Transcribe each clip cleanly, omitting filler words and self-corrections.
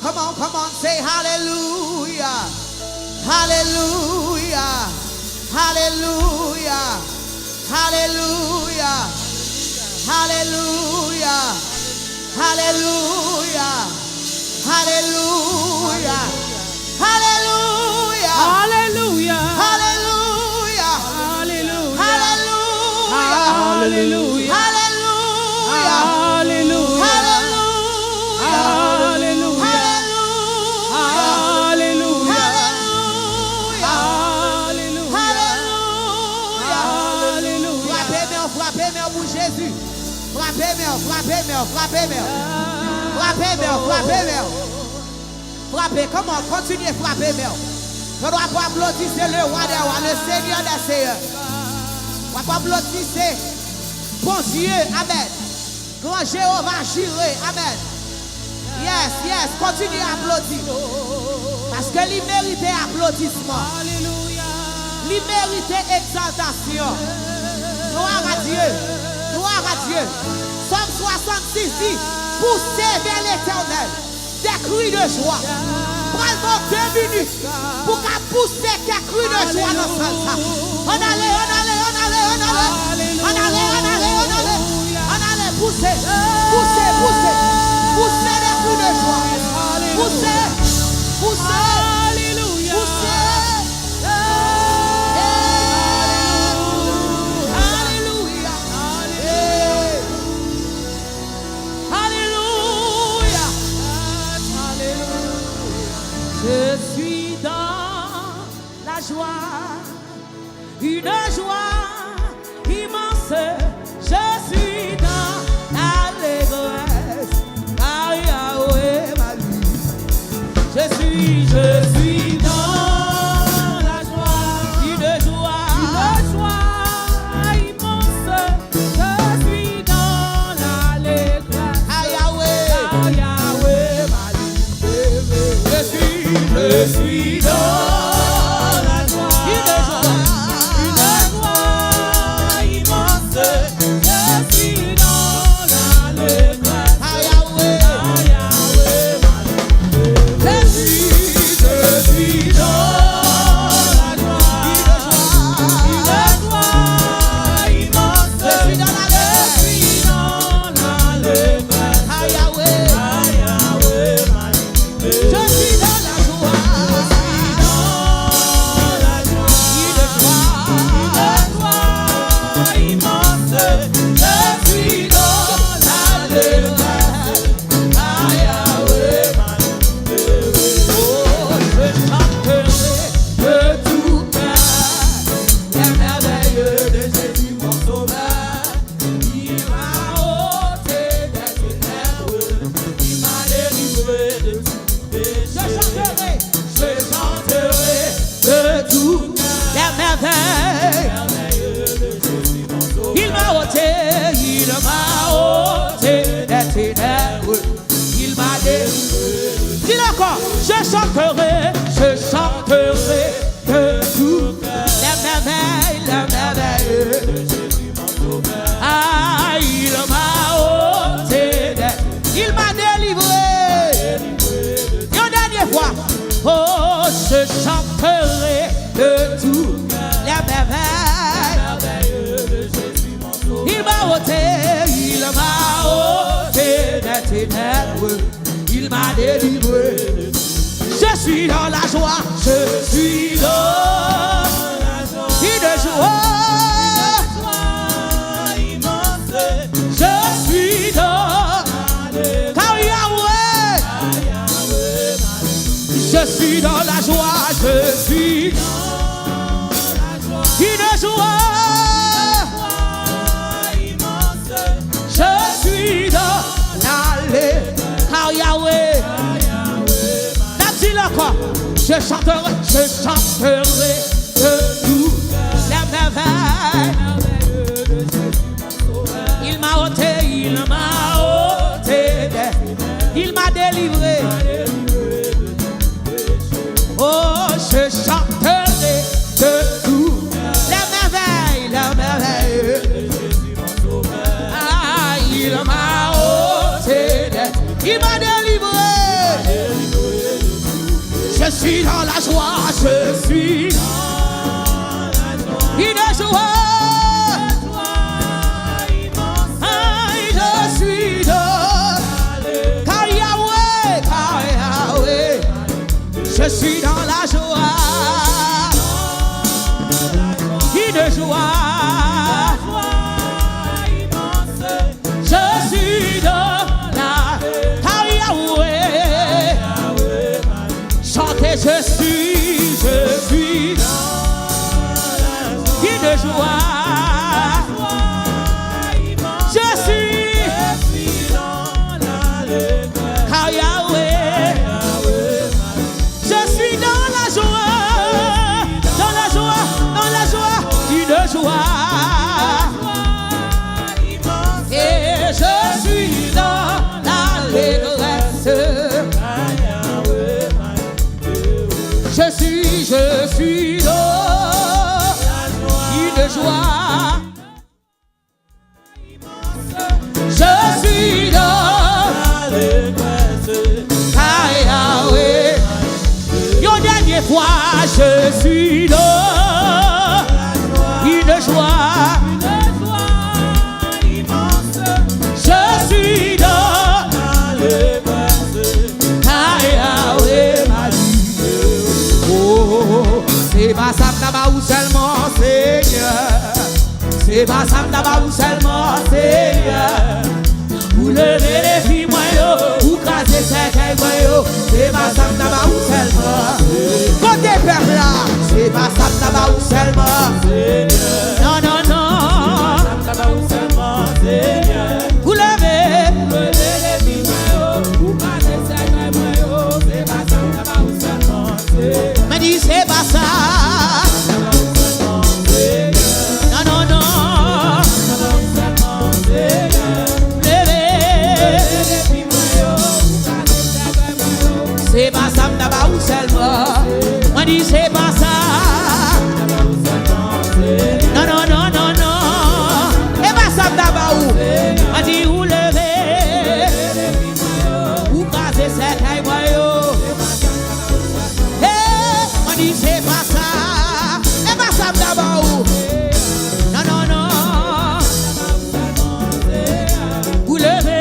Come on, say hallelujah. Hallelujah. Hallelujah. Hallelujah. Hallelujah. Hallelujah. Hallelujah. Hallelujah. Hallelujah. Hallelujah. Hallelujah. Hallelujah. Hallelujah. Hallelujah. Frappez, comment continuez à frapper, merde. Je dois pas applaudir le roi des rois, le Seigneur des seigneurs. Je dois pas applaudir, bon Dieu, amen. Grand Jéhovah Jireh, amen. Yes, continue à applaudir. Parce que il mérite applaudissement. Il mérite exaltation. Gloire à Dieu. Gloire à Dieu. Somme 66 dit, poussez vers l'éternel des cris de joie. Prenez 2 minutes pour qu'à pousser des cris de joie dans ce sens. On allait, poussez des cris de joie. Poussez. Alléluia. Je suis dans la joie, une joie immense. Je suis dans l'allégresse, car Yahweh m'a lu. Je suis dans la joie, une joie immense. Je suis dans l'allégresse, car Yahweh m'a lu. Je suis dans la joie, une joie immense. Je suis dans l'allégresse, car Yahweh m'a lu. Je suis dans la joie, une joie immense. Je suis dans l'allégresse, car Yahweh m'a lu. Je suis dans la joie, immense. Je suis dans l'allégresse, car Yahweh m'a lu. Oh, je chanterai de tout cœur les merveilles de Jésus mon sauveur. Il m'a ôté des ténèbres, il m'a délivré de tout. Je chanterai de tout les merveilles. Il m'a ôté des ténèbres. Il m'a délivré. Dis-le encore. Je chanterai de tout les merveilles. Ah, il m'a ôté il m'a délivré. Fois. Oh, je chanterai de tout les merveilles de Jésus mon sauveur. Il m'a ôté des ténèbres. Il m'a délivré. Je suis dans la joie. Je suis dans la joie. Une joie immense. Je suis dans car Yahweh. Je suis dans la joie, je suis dans la joie, une joie immense. Je suis dans l'allégresse, car Yahweh. Dis-le quoi? Je chanterai de tout les merveilles. Il m'a ôté, il m'a délivré. Oh, je chanterai de tout les merveilles. Ah, il m'a ôté, il m'a délivré. Je suis dans la joie, je suis dans une joie. Je suis dans car Yahweh, je suis dans la joie. Une joie. Je suis dans la car Yahweh. Chantez, je suis une joie. Je suis dans la car Yahweh. Je suis dans la joie, une joie. Et je suis dans l'allégresse. Je suis dans une joie. Je suis dans Yahweh. Une dernière fois, je suis dans une joie. Je suis dans Yahweh m'a dit. Oh, c'est pas ça ou seulement Seigneur. C'est pas ça ou seulement Seigneur. Vous levez les filles moyens, vous cassez ces cailles. C'est pas ça ou seulement. Côté peuple là, c'est pas ça ou seulement. Non, non, non. Vous levez les filles moyens, vous cassez ces cailles. C'est pas ça ou seulement. Mais dis c'est pas ça. Non, non, non. C'est pas ça ou seulement. Moi dis c'est pas ça. Non, non, non, non, non. Et pas ça ou. Moi dis où lever. Où casser cette caille moyo. Moi dis c'est pas ça. Et pas ça ou. Non, non, non. Où lever.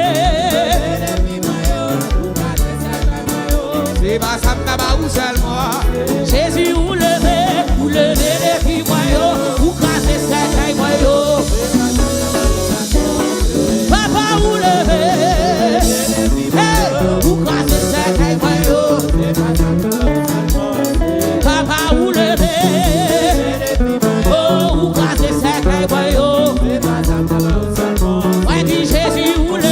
C'est pas ça ou seulement. Jésus ou lever les filles moyo, ou casser ces cailles moyo. Papa ou lever, ou casser ces cailles moyo. Papa ou lever, oh ou casser ces cailles moyo. Ouais dit Jésus ou lever.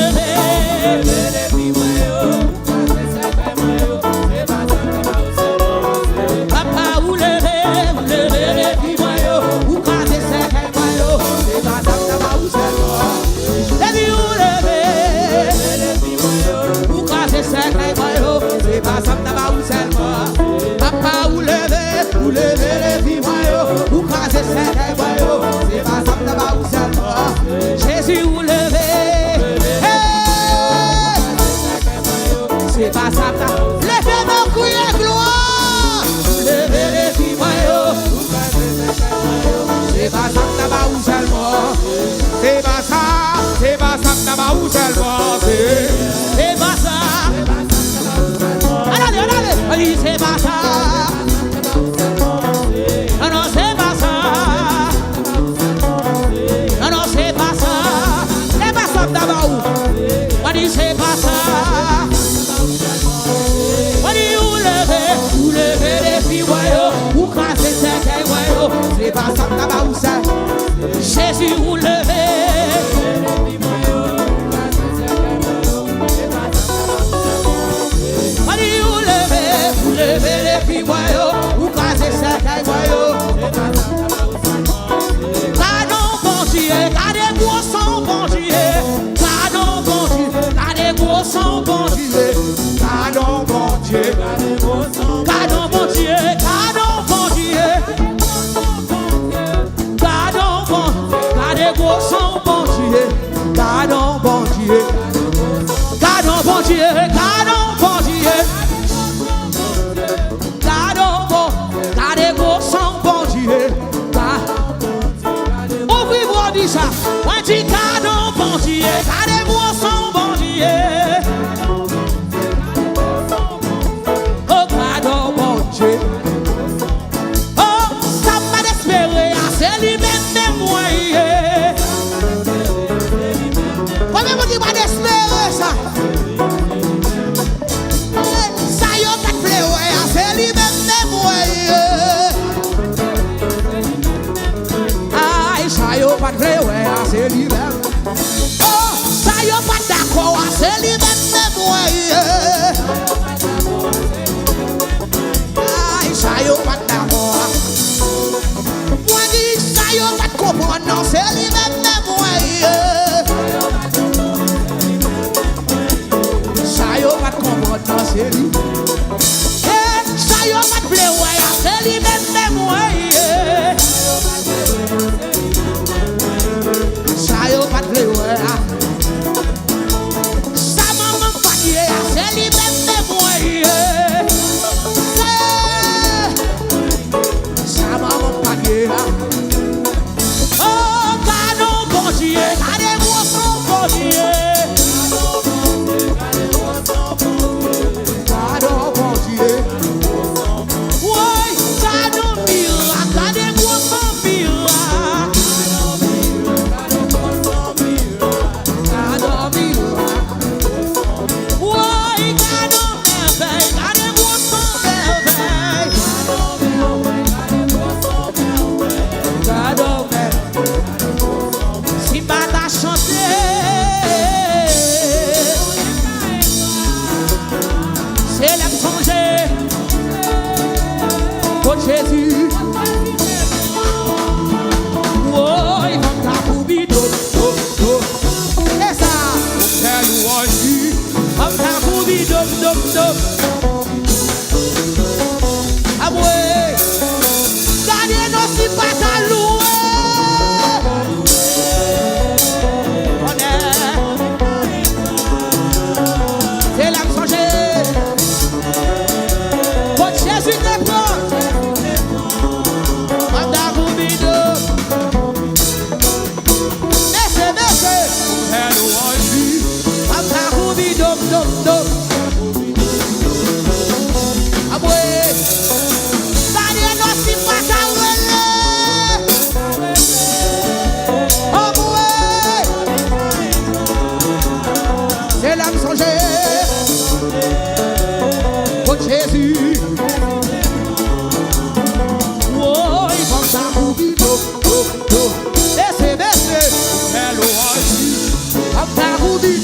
Papa ou lever les filles moyo, ou casser ces cailles moyo. C'est pas ça ou seulement. Jésus ou lever, ou casser ces cailles moyo. C'est pas ça ou seulement. Papa ou lever les filles moyo, ou casser ces cailles moyo. C'est pas ça ou seulement. Jésus ou lever, c'est pas ça. Levez nos couilles gloire. Levez les filles moyo. C'est pas ça ou seulement. C'est pas ça ou seulement. C'est pas ça. Allez, c'est pas ça. Non, non, c'est pas ça. Non, non, c'est pas ça. C'est pas ça d'abord. On dit c'est pas ça. On dit où lever les filles voyons, ou casser ces cailles voyons. C'est pas ça d'abord ça. Jésus ou lever. On dit où lever les filles voyons, ou casser ces cailles voyons. Canon bon Dieu, gardez gros sang bon Dieu. Canon bon Dieu, gardez gros sang bon Dieu. Canon bon Dieu, canon bon Dieu, canon bon Dieu. Canon bon, gardez gros sang bon Dieu. Canon bon Dieu, canon bon Dieu, canon bon Dieu. comprendre, non, c'est lui-même, moi. Ça yo pas comprendre, non, c'est lui. Ça yo pas plaire, c'est lui-même, moi. Ça yo pas plaire, ça maman pas dire, c'est lui-même, moi. Ça maman pas dire. Oh, canon bon Dieu, regardez-moi son bon Dieu. Canon bon Dieu. Oui, canon miracle, regardez-moi son miracle. Canon miracle. Oui, canon merveille, regardez-moi son merveille. Canon merveille. Si bata chanter, c'est la songer pour Jésus. Oh, il va t'accourir, c'est ça. C'est louange, il va t'accourir, ah ouais, gardez nos si pas ta louer. C'est l'âme changée. Pour Jésus n'est pas. C'est l'âme changée. Pour Jésus. Oh, il va s'accourir. Laissez, laissez. I'm t'accourir.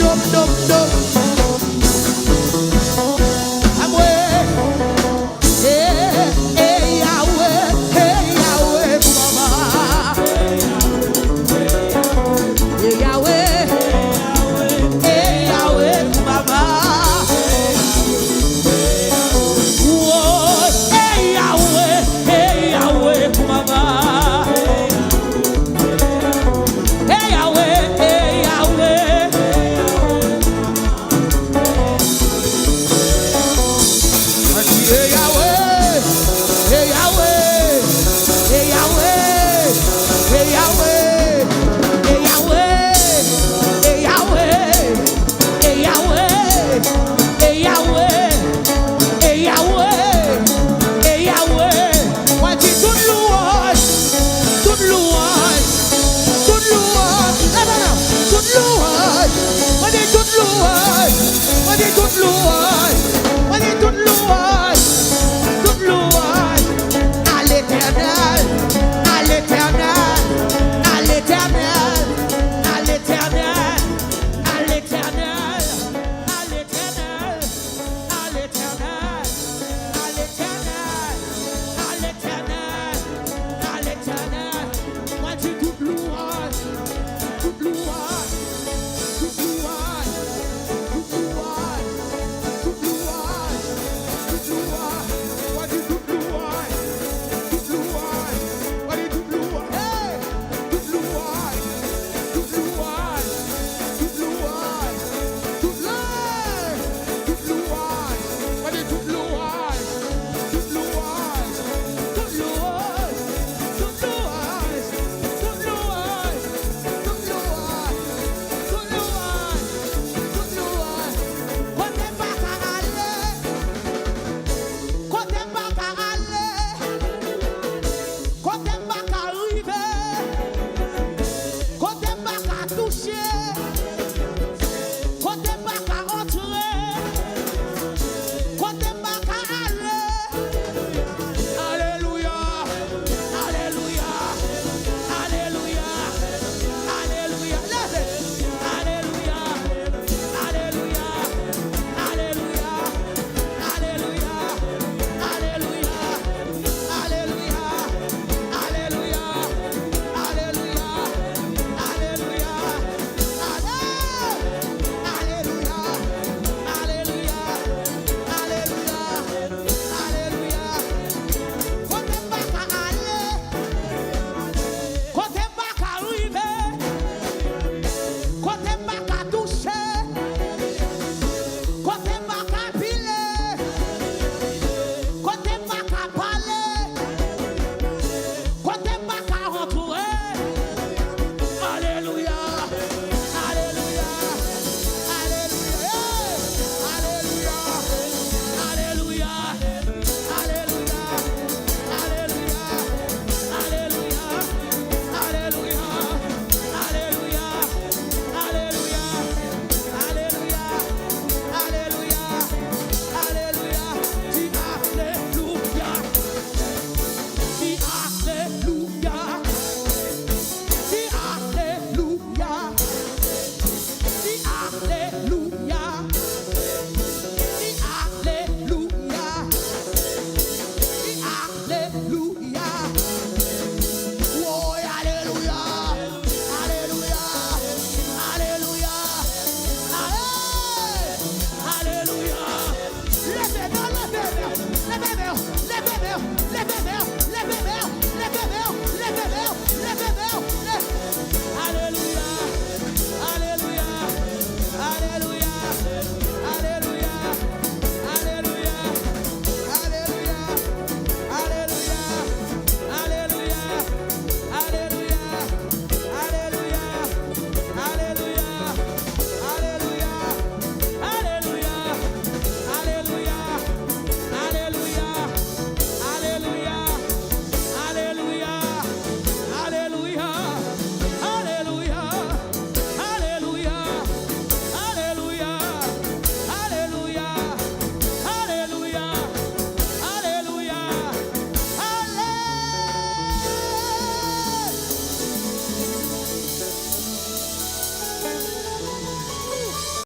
bébé.